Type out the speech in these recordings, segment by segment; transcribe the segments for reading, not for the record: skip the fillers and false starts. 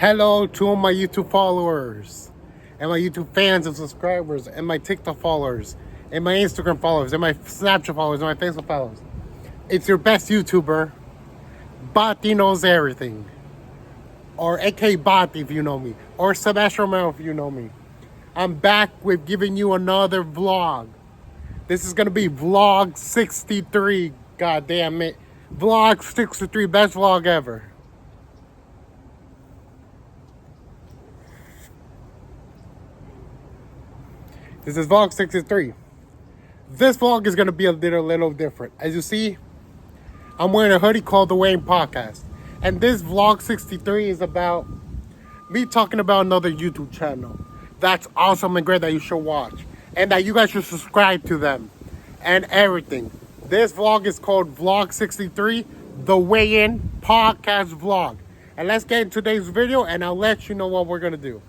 Hello to all my YouTube followers, and my YouTube fans and subscribers, and my TikTok followers, and my Instagram followers, and my Snapchat followers, and my Facebook followers. It's your best YouTuber, Bati Knows Everything, or aka Bati if you know me, or Sebastián Romero if you know me. I'm back with giving you another vlog. This is going to be vlog 63, god damn it. Vlog 63, best vlog ever. This is vlog 63. This vlog is going to be a little different. As you see, I'm wearing a hoodie called The Wayne Podcast. And this vlog 63 is about me talking about another YouTube channel that's awesome and great that you should watch. And that you guys should subscribe to them. And everything. This vlog is called Vlog 63, The Wayne Podcast Vlog. And let's get into today's video and I'll let you know what we're going to do.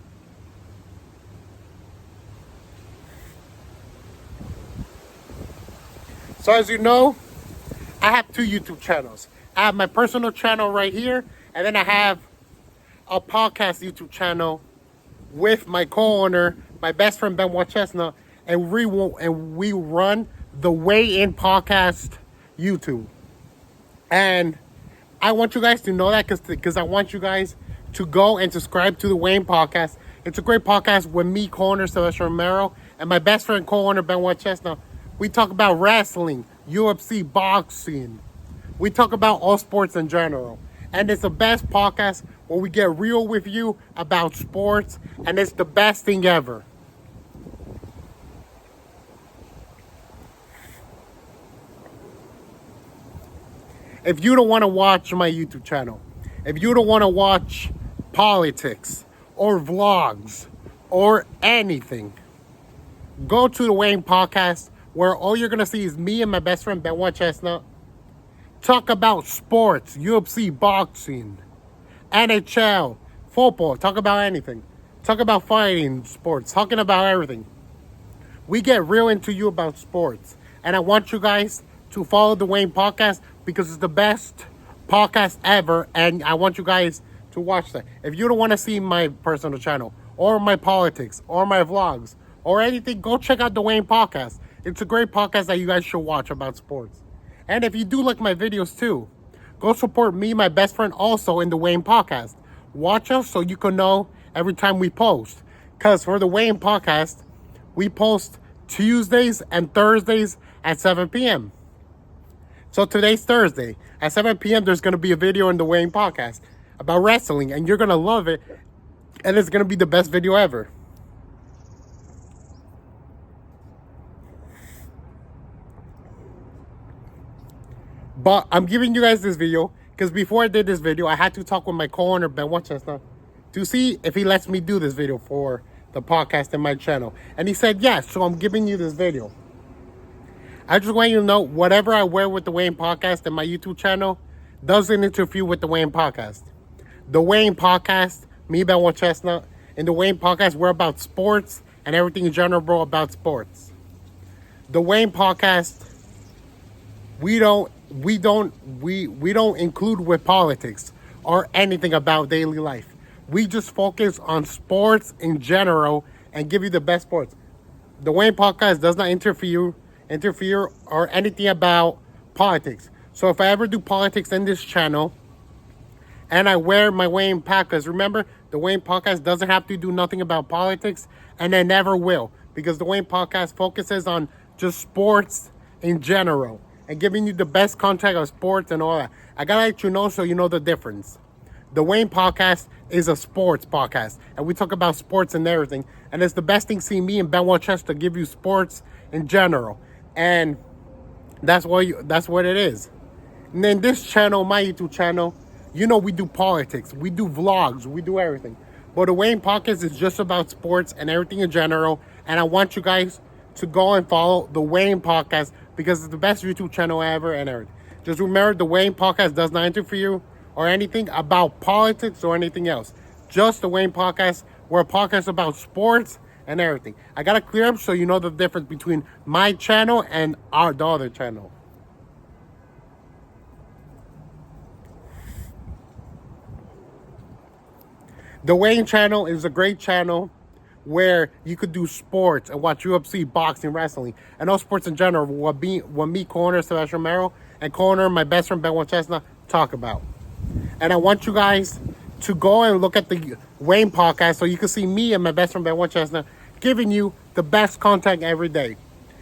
So as you know, I have two YouTube channels. I have my personal channel right here, and then I have a podcast YouTube channel with my co-owner, my best friend Benoit Chestnut, and we run the Way In Podcast YouTube. And I want you guys to know that because I want you guys to go and subscribe to the Wayne Podcast. It's a great podcast with me, co-owner Sebastián Romero, and my best friend co-owner Benoit Chestnut. We talk about wrestling, UFC, boxing. We talk about all sports in general. And it's the best podcast where we get real with you about sports. And it's the best thing ever. If you don't want to watch my YouTube channel, if you don't want to watch politics or vlogs or anything, go to the Wayne Podcast, where all you're going to see is me and my best friend, Benoit Chestnut, talk about sports, UFC, boxing, NHL, football, talk about anything. Talk about fighting sports, talking about everything. We get real into you about sports. And I want you guys to follow the Wayne Podcast because it's the best podcast ever. And I want you guys to watch that. If you don't want to see my personal channel or my politics or my vlogs or anything, go check out the Wayne Podcast. It's a great podcast that you guys should watch about sports. And if you do like my videos too, go support me, my best friend, also in the Wayne Podcast. Watch us so you can know every time we post. Because for the Wayne Podcast, we post Tuesdays and Thursdays at 7 p.m. So today's Thursday. At 7 p.m. there's going to be a video in the Wayne Podcast about wrestling. And you're going to love it. And it's going to be the best video ever. But I'm giving you guys this video because before I did this video, I had to talk with my co-owner, Benoit Chestnut, to see if he lets me do this video for the podcast and my channel. And he said yes, so I'm giving you this video. I just want you to know, whatever I wear with the Wayne Podcast and my YouTube channel doesn't interfere with the Wayne Podcast. The Wayne Podcast, me, Benoit Chestnut, in the Wayne Podcast, we're about sports and everything in general, bro, about sports. The Wayne Podcast, we don't include with politics or anything about daily life. We just focus on sports in general and give you the best sports. The Wayne Podcast does not interfere or anything about politics. So if I ever do politics in this channel and I wear my Wayne Podcast, remember, the Wayne Podcast doesn't have to do nothing about politics, and I never will, because the Wayne Podcast focuses on just sports in general and giving you the best content of sports and all that. I gotta let you know so you know the difference. The Wayne Podcast is a sports podcast, and we talk about sports and everything. And it's the best thing seeing me and Benoit Chestnut give you sports in general, and that's what it is. And then this channel, my YouTube channel, you know, we do politics, we do vlogs, we do everything. But the Wayne Podcast is just about sports and everything in general. And I want you guys to go and follow the Wayne Podcast because it's the best YouTube channel ever and everything. Just remember, the Wayne Podcast does not interfere or anything about politics or anything else. Just the Wayne Podcast. We're a podcast about sports and everything. I gotta clear up so you know the difference between my channel and the other channel. The Wayne channel is a great channel where you could do sports and watch UFC, boxing, wrestling, and all sports in general. What me, co-owner Sebastián Romero, and co-owner my best friend Benoit Chestnut talk about. And I want you guys to go and look at the Wayne podcast so you can see me and my best friend Benoit Chestnut giving you the best content every day.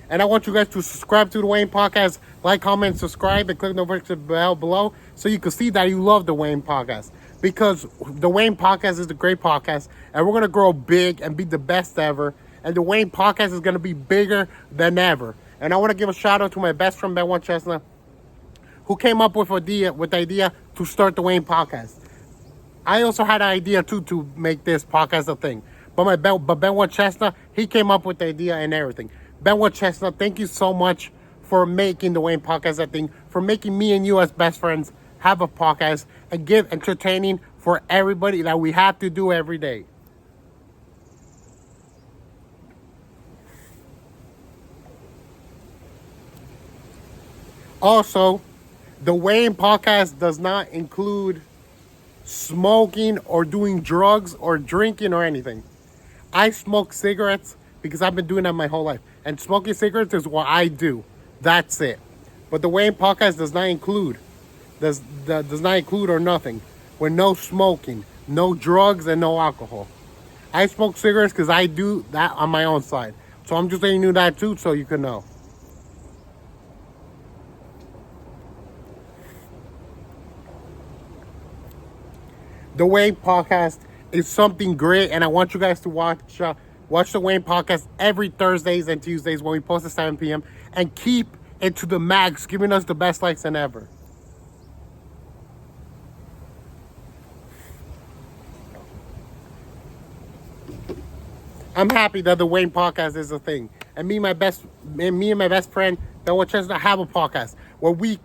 And I want you guys to subscribe to the Wayne podcast, like, comment, subscribe, and click the notification bell below so you can see that you love the Wayne podcast. Because the Wayne podcast is a great podcast, and we're going to grow big and be the best ever. And the Wayne podcast is going to be bigger than ever. And I want to give a shout out to my best friend Benoit Chestnut, who came up with the idea to start the Wayne podcast. I also had an idea too to make this podcast a thing. But Benoit Chestnut, he came up with the idea and everything. Benoit Chestnut, thank you so much for making the Wayne podcast a thing, for making me and you as best friends have a podcast and give entertaining for everybody that we have to do every day. Also, the Wayne podcast does not include smoking or doing drugs or drinking or anything. I smoke cigarettes because I've been doing that my whole life. And smoking cigarettes is what I do. That's it. But the Wayne podcast does not include or nothing. With no smoking, no drugs, and no alcohol. I smoke cigarettes because I do that on my own side. So I'm just letting you that too so you can know. The Wayne podcast is something great, and I want you guys to watch the Wayne podcast every Thursdays and Tuesdays when we post at 7 p.m. and keep it to the max, giving us the best likes than ever. I'm happy that the Wayne podcast is a thing, and me and my best friend Benoit Chestnut have a podcast where we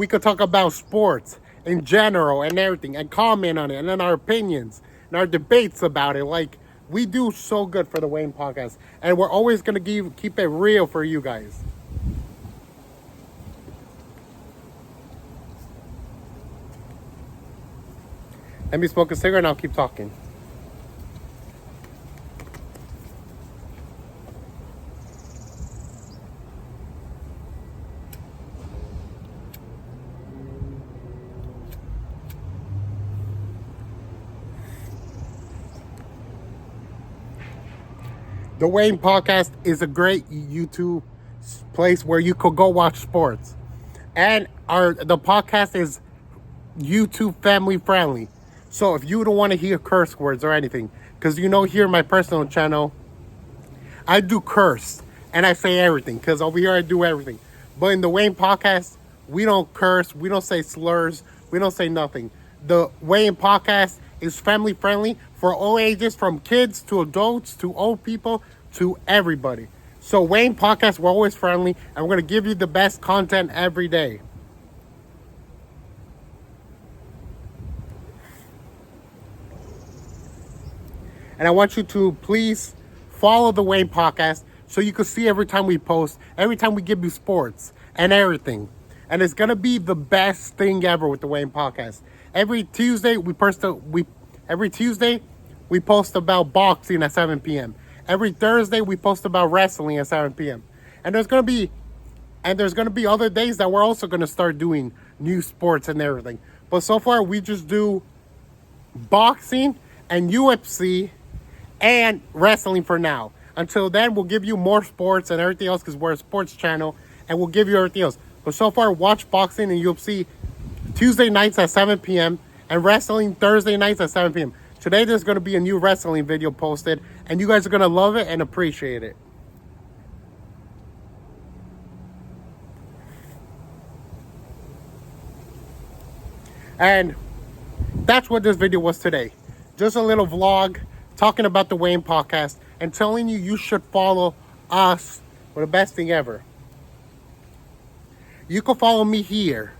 could talk about sports in general and everything, and comment on it, and then our opinions and our debates about it. Like, we do so good for the Wayne podcast, and we're always gonna keep it real for you guys. Let me smoke a cigarette and I'll keep talking. The Wayne podcast is a great YouTube place where you could go watch sports. And the podcast is YouTube family friendly. So if you don't want to hear curse words or anything, because here in my personal channel, I do curse and I say everything, because over here I do everything. But in the Wayne podcast, we don't curse, we don't say slurs, we don't say nothing. The Wayne podcast is family friendly for all ages, from kids to adults to old people to everybody. So Wayne podcast, we're always friendly, and we're going to give you the best content every day. And I want you to please follow the Wayne podcast so you can see every time we post, every time we give you sports and everything. And it's going to be the best thing ever with the Wayne podcast. Every Tuesday we post about boxing at 7 p.m. Every Thursday we post about wrestling at 7 p.m. And there's going to be other days that we're also going to start doing new sports and everything. But so far we just do boxing and UFC and wrestling for now. Until then, we'll give you more sports and everything else, because we're a sports channel, and we'll give you everything else. But so far, watch boxing and UFC Tuesday nights at 7 p.m. and wrestling Thursday nights at 7 p.m. Today, there's going to be a new wrestling video posted, and you guys are going to love it and appreciate it. And that's what this video was today. Just a little vlog talking about the Wayne podcast and telling you should follow us for the best thing ever. You can follow me here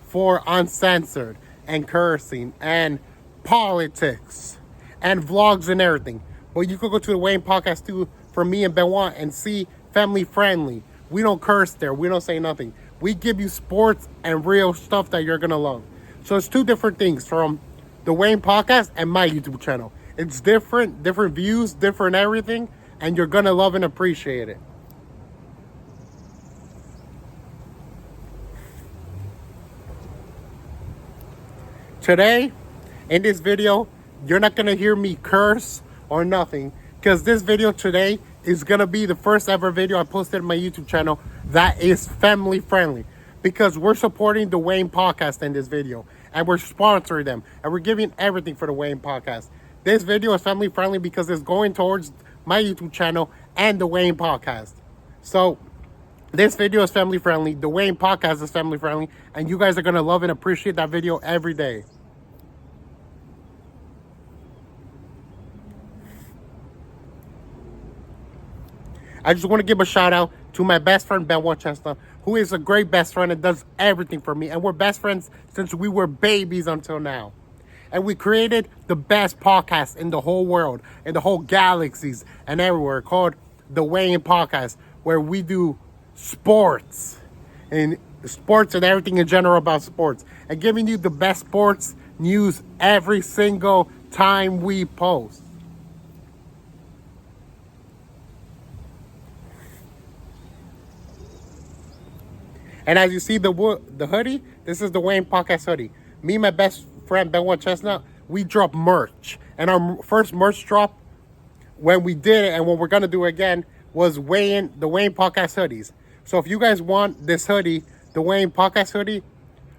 for uncensored and cursing and politics and vlogs and everything. But you could go to the Wayne podcast too for me and Benoit and see family friendly. We don't curse there. We don't say nothing. We give you sports and real stuff that you're going to love. So it's two different things from the Wayne Podcast and my YouTube channel. It's different views, different everything, and you're gonna love and appreciate it. Today, in this video, you're not gonna hear me curse or nothing, because this video today is gonna be the first ever video I posted on my YouTube channel that is family friendly, because we're supporting the Wayne Podcast in this video, and we're sponsoring them, and we're giving everything for the Wayne Podcast. This video is family friendly because it's going towards my YouTube channel and the Wayne Podcast. So this video is family friendly, the Wayne Podcast is family friendly, and you guys are gonna love and appreciate that video every day. I just want to give a shout out to my best friend Benoit Chestnut, who is a great best friend and does everything for me. And we're best friends since we were babies until now. And we created the best podcast in the whole world, in the whole galaxies and everywhere, called the Wayne Podcast, where we do sports and everything in general about sports, and giving you the best sports news every single time we post. And as you see the hoodie, this is the Wayne Podcast hoodie. Me and my best friend Benoit Chestnut, we drop merch. And our first merch drop, when we did it and when we're going to do it again, was the Wayne Podcast hoodies. So if you guys want this hoodie, the Wayne Podcast hoodie,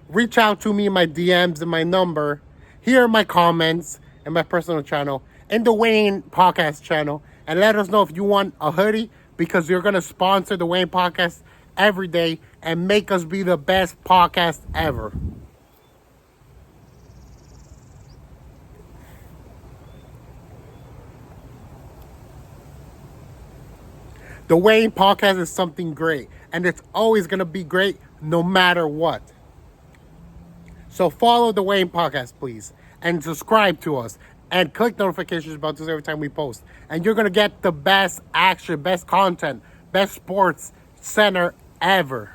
reach out to me in my DMs and my number, here in my comments and my personal channel, in the Wayne Podcast channel, and let us know if you want a hoodie, because you're going to sponsor the Wayne Podcast every day and make us be the best podcast ever. The Wayne Podcast is something great, and it's always going to be great no matter what. So follow the Wayne Podcast, please, and subscribe to us, and click notifications about this every time we post. And you're going to get the best action, best content, best sports center ever.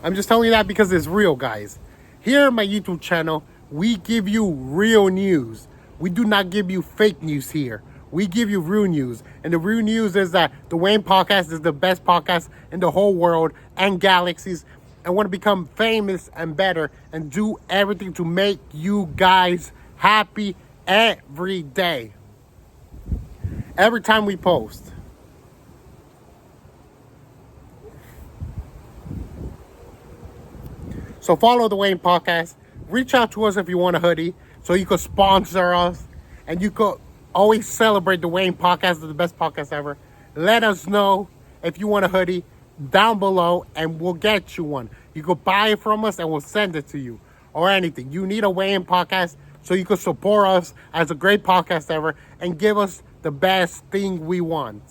I'm just telling you that because it's real, guys. Here on my YouTube channel, we give you real news. We do not give you fake news here. We give you real news. And the real news is that the Wayne Podcast is the best podcast in the whole world and galaxies. I want to become famous and better and do everything to make you guys happy every day. Every time we post. So follow the Wayne Podcast. Reach out to us if you want a hoodie, so you could sponsor us, and you could always celebrate the Wayne Podcast as the best podcast ever. Let us know if you want a hoodie down below, and we'll get you one. You could buy it from us, and we'll send it to you, or anything. You need a Wayne Podcast, so you could support us as a great podcast ever, and give us the best thing we want.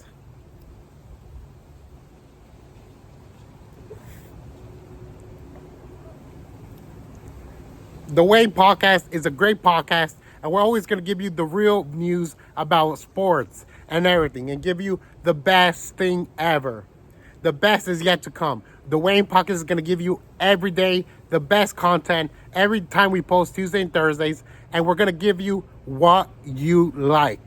The Wayne Podcast is a great podcast, and we're always going to give you the real news about sports and everything, and give you the best thing ever. The best is yet to come. The Wayne Podcast is going to give you every day the best content every time we post, Tuesday and Thursdays, and we're going to give you what you like.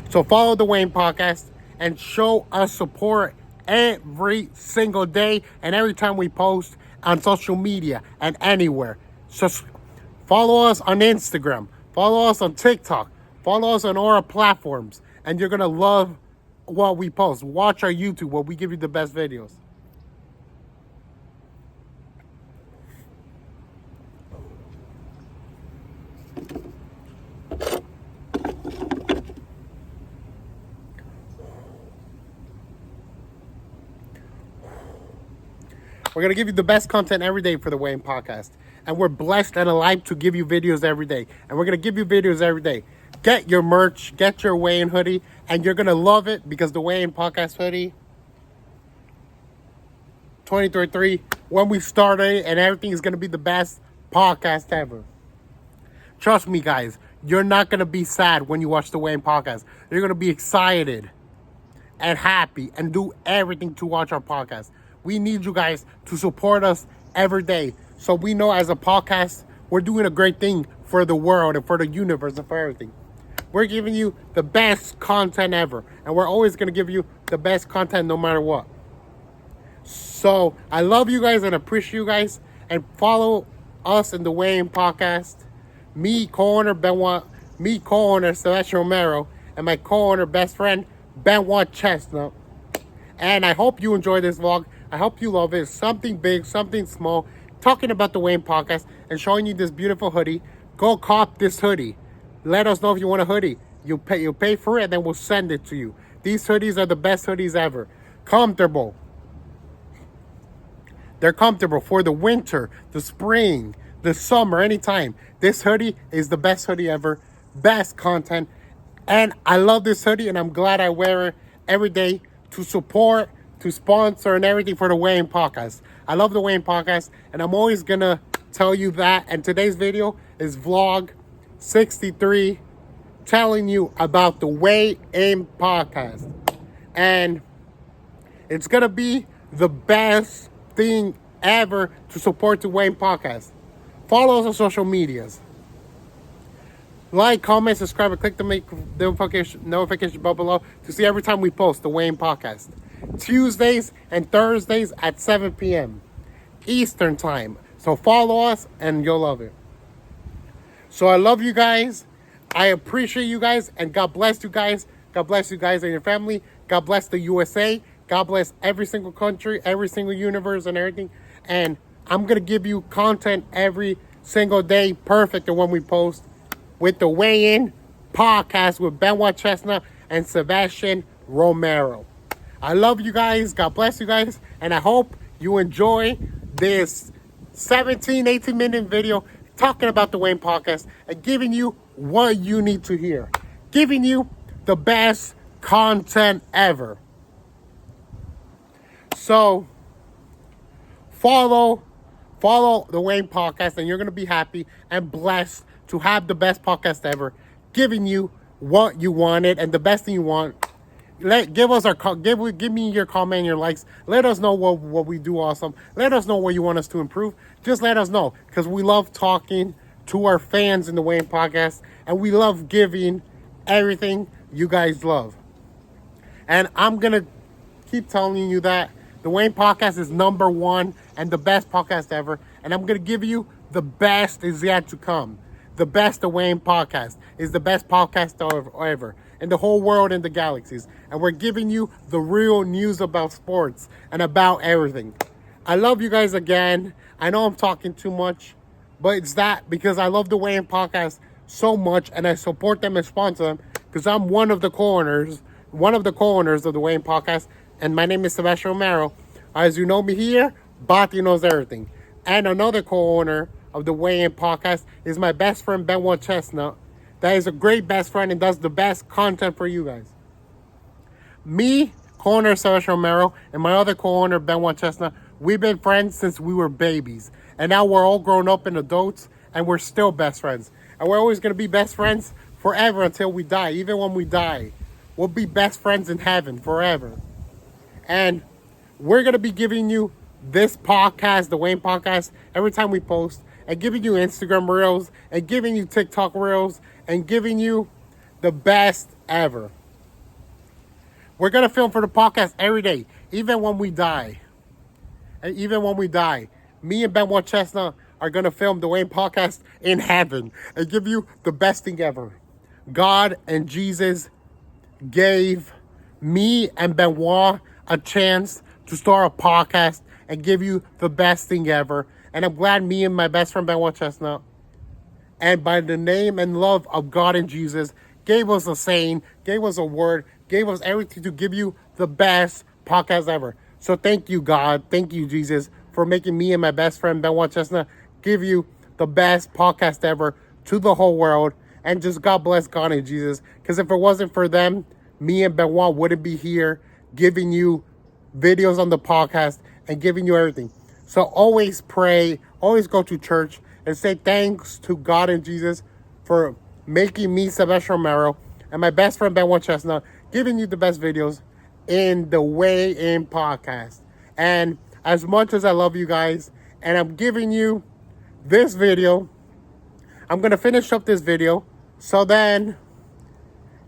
So follow the Wayne Podcast and show us support every single day and every time we post on social media and anywhere. So follow us on Instagram, follow us on TikTok, follow us on all our platforms, and you're gonna love what we post. Watch our YouTube where we give you the best videos. We're going to give you the best content every day for the Wayne Podcast. And we're blessed and alive to give you videos every day. And we're going to give you videos every day. Get your merch, get your Wayne hoodie, and you're going to love it, because the Wayne Podcast hoodie 2023, when we started, and everything is going to be the best podcast ever. Trust me, guys. you're not going to be sad when you watch the Wayne podcast. You're going to be excited and happy and do everything to watch our podcast. We need you guys to support us every day. So we know as a podcast, we're doing a great thing for the world and for the universe and for everything. We're giving you the best content ever. And we're always going to give you the best content no matter what. So I love you guys and appreciate you guys. And follow us in the Wayne podcast. Me, co-owner Benoit, Sebastián Romero, and my co-owner best friend, Benoit Chestnut. And I hope you enjoy this vlog. I hope you love it. Something big, something small. Talking about the Wayne podcast and showing you this beautiful hoodie. Go cop this hoodie. Let us know if you want a hoodie. You'll pay for it and then we'll send it to you. These hoodies are the best hoodies ever. Comfortable. They're comfortable for the winter, the spring, the summer, anytime. This hoodie is the best hoodie ever. Best content. And I love this hoodie and I'm glad I wear it every day to support, to sponsor and everything for the Wayne podcast. I love the Wayne podcast and I'm always going to tell you that. And today's video is vlog 63, telling you about the Wayne podcast. And it's going to be the best thing ever to support the Wayne podcast. Follow us on social medias. Like, comment, subscribe, and click the notification bell below to see every time we post the Wayne podcast. Tuesdays and Thursdays at 7 p.m. Eastern time. So follow us and you'll love it. So I love you guys. I appreciate you guys. And God bless you guys. God bless you guys and your family. God bless the USA. God bless every single country, every single universe and everything. And I'm going to give you content every single day, perfect, and when we post with the Weigh-In podcast with Benoit Chestnut and Sebastián Romero. I love you guys. God bless you guys. And I hope you enjoy this 18-minute video talking about the Wayne podcast and giving you what you need to hear. Giving you the best content ever. So, follow the Wayne podcast and you're going to be happy and blessed to have the best podcast ever, giving you what you wanted and the best thing you want. Give me your comment and your likes. Let us know what we do awesome. Let us know what you want us to improve. Just let us know, because we love talking to our fans in the Wayne podcast and we love giving everything you guys love. And I'm going to keep telling you that the Wayne podcast is number one and the best podcast ever. And I'm going to give you the best is yet to come. The best the Wayne podcast is the best podcast ever in the whole world and the galaxies. And we're giving you the real news about sports and about everything. I love you guys again. I know I'm talking too much, but it's that because I love the Wayne podcast so much and I support them and sponsor them because I'm one of the co-owners of the Wayne podcast. And my name is Sebastián Romero. As you know me here, Bati Knows Everything. And another co-owner of the Wayne podcast is my best friend, Benoit Chestnut. That is a great best friend and does the best content for you guys. Me, co-owner Sebastián Romero, and my other co-owner, Benoit Chestnut, we've been friends since we were babies. And now we're all grown up and adults, and we're still best friends. And we're always going to be best friends forever until we die. Even when we die, we'll be best friends in heaven forever. And we're going to be giving you this podcast, the Wayne podcast, every time we post, and giving you Instagram reels, and giving you TikTok reels, and giving you the best ever. We're going to film for the podcast every day, even when we die. And even when we die, me and Benoit Chestnut are going to film the Wayne podcast in heaven and give you the best thing ever. God and Jesus gave me and Benoit a chance to start a podcast and give you the best thing ever. And I'm glad me and my best friend Benoit Chestnut, and by the name and love of God and Jesus, gave us a saying, gave us a word, gave us everything to give you the best podcast ever. So thank you, God. Thank you, Jesus, for making me and my best friend Benoit Chestnut give you the best podcast ever to the whole world. And just God bless God and Jesus. Because if it wasn't for them, me and Benoit wouldn't be here giving you videos on the podcast and giving you everything. So always pray, always go to church and say thanks to God and Jesus for making me, Sebastián Romero, and my best friend, Benoit Chestnut, giving you the best videos in the Way In podcast. And as much as I love you guys, and I'm giving you this video, I'm going to finish up this video, so then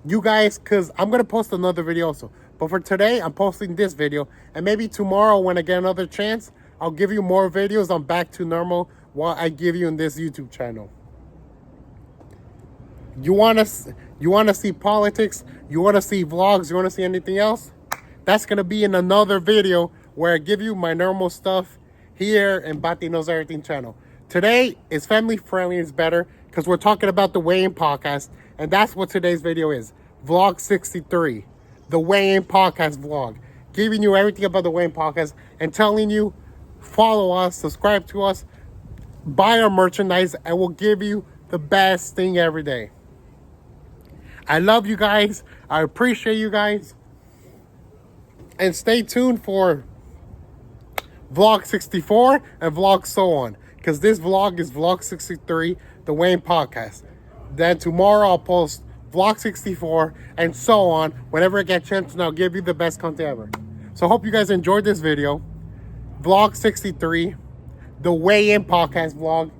you guys, because I'm going to post another video also. But for today, I'm posting this video, and maybe tomorrow when I get another chance, I'll give you more videos on back to normal what I give you in this YouTube channel. You want to see politics? You want to see vlogs? You want to see anything else? That's going to be in another video where I give you my normal stuff here in Bati Knows Everything channel. Today is family friendly, it's better because we're talking about the Way In podcast, and that's what today's video is. Vlog 63, the Way In podcast vlog. Giving you everything about the Way In podcast and telling you, follow us, subscribe to us, buy our merchandise, and we'll give you the best thing every day. I love you guys. I appreciate you guys. And stay tuned for vlog 64 and vlog so on. Because this vlog is vlog 63, the Way In podcast. Then tomorrow I'll post vlog 64 and so on. Whenever I get a chance, and I'll give you the best content ever. So I hope you guys enjoyed this video. Vlog 63, the Way In podcast vlog.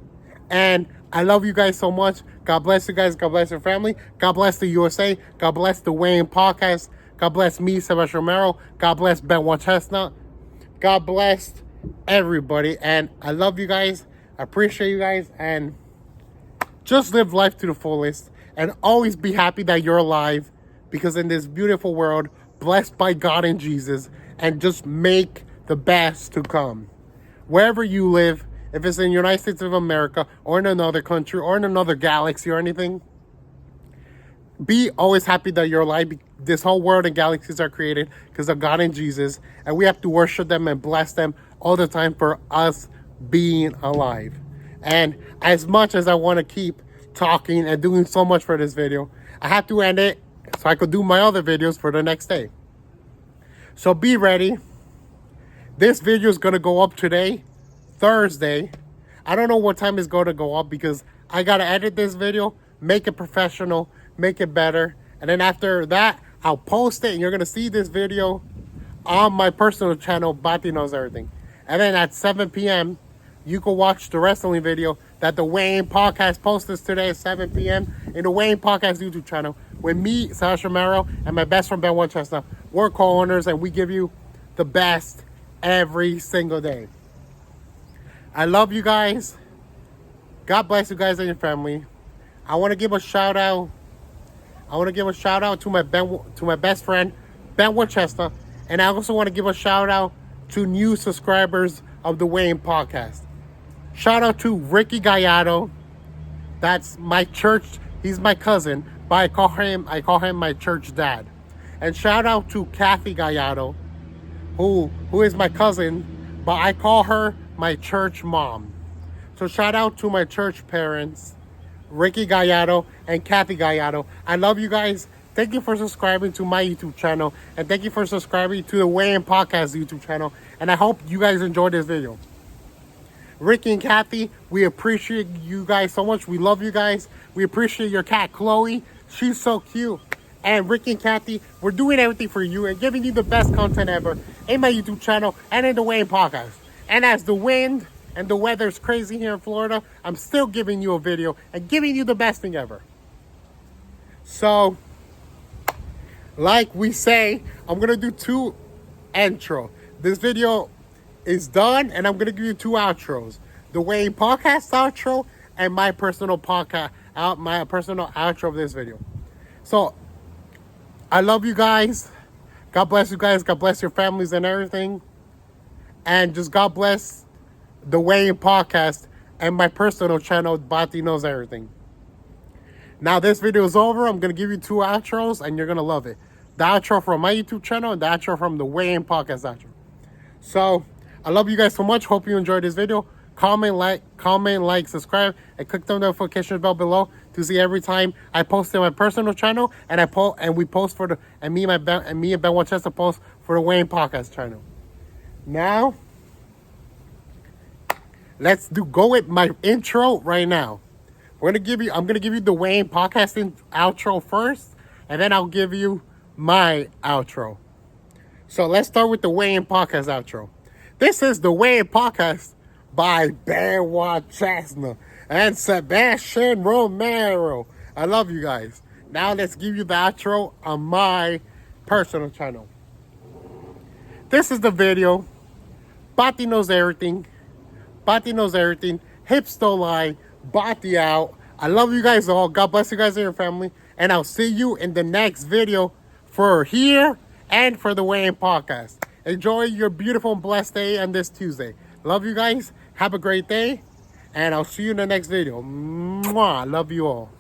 And I love you guys so much. God bless you guys. God bless your family. God bless the USA. God bless the Way In podcast. God bless me, Sebastián Romero. God bless Benoit Chestnut. God bless everybody. And I love you guys. I appreciate you guys. And just live life to the fullest. And always be happy that you're alive. Because in this beautiful world, blessed by God and Jesus. And just make the best to come. Wherever you live, if it's in the United States of America or in another country or in another galaxy or anything, be always happy that you're alive. This whole world and galaxies are created because of God and Jesus, and we have to worship them and bless them all the time for us being alive. And as much as I want to keep talking and doing so much for this video, I have to end it so I could do my other videos for the next day. So be ready. This video is going to go up today, Thursday. I don't know what time it's going to go up because I got to edit this video, make it professional, make it better. And then after that, I'll post it and you're going to see this video on my personal channel, Bati Knows Everything. And then at 7 p.m., you can watch the wrestling video that the Way In podcast posted today at 7 p.m. in the Way In podcast YouTube channel with me, Sebastián Romero, and my best friend, Benoit Chestnut. We're co-owners and we give you the best every single day. I love you guys. God bless you guys and your family. I want to give a shout out. To my best friend, Benoit Chestnut. And I also want to give a shout out to new subscribers of the Way In podcast. Shout out to Ricky Gallardo. That's my church. He's my cousin, but I call him my church dad. And shout out to Kathy Gallardo, who is my cousin, but I call her my church mom. So shout out to my church parents, Ricky Gallardo and Kathy Gallardo. I love you guys. Thank you for subscribing to my YouTube channel. And thank you for subscribing to the Way In podcast YouTube channel. And I hope you guys enjoyed this video. Ricky and Kathy, we appreciate you guys so much. We love you guys. We appreciate your cat, Chloe. She's so cute. And Ricky and Kathy, we're doing everything for you and giving you the best content ever in my YouTube channel and in the Way In podcast. And as the wind and the weather's crazy here in Florida, I'm still giving you a video and giving you the best thing ever. So, like we say, I'm going to do 2 intro. This video is done and I'm going to give you 2 outros. The Way In podcast outro and my personal podcast, my personal outro of this video. So, I love you guys. God bless you guys. God bless your families and everything. And just God bless the Way In podcast and my personal channel, Bati Knows Everything. Now this video is over. I'm going to give you 2 outros and you're going to love it. The outro from my YouTube channel and the outro from the Way In podcast outro. So, I love you guys so much. Hope you enjoyed this video. Comment, like, subscribe, and click the notification bell below to see every time I post in my personal channel and we post for me and Benoit Chestnut post for the Way In podcast channel. Now, let's go with my intro right now. I'm gonna give you the Wayne podcasting outro first, and then I'll give you my outro. So let's start with the Wayne podcast outro. This is the Wayne podcast by Benoit Chestnut and Sebastián Romero. I love you guys. Now let's give you the outro on my personal channel. This is the video. Bati Knows Everything. Bati Knows Everything. Hips don't lie. Bati out. I love you guys all. God bless you guys and your family. And I'll see you in the next video for here and for the Wayne podcast. Enjoy your beautiful and blessed day on this Tuesday. Love you guys. Have a great day. And I'll see you in the next video. Mwah. Love you all.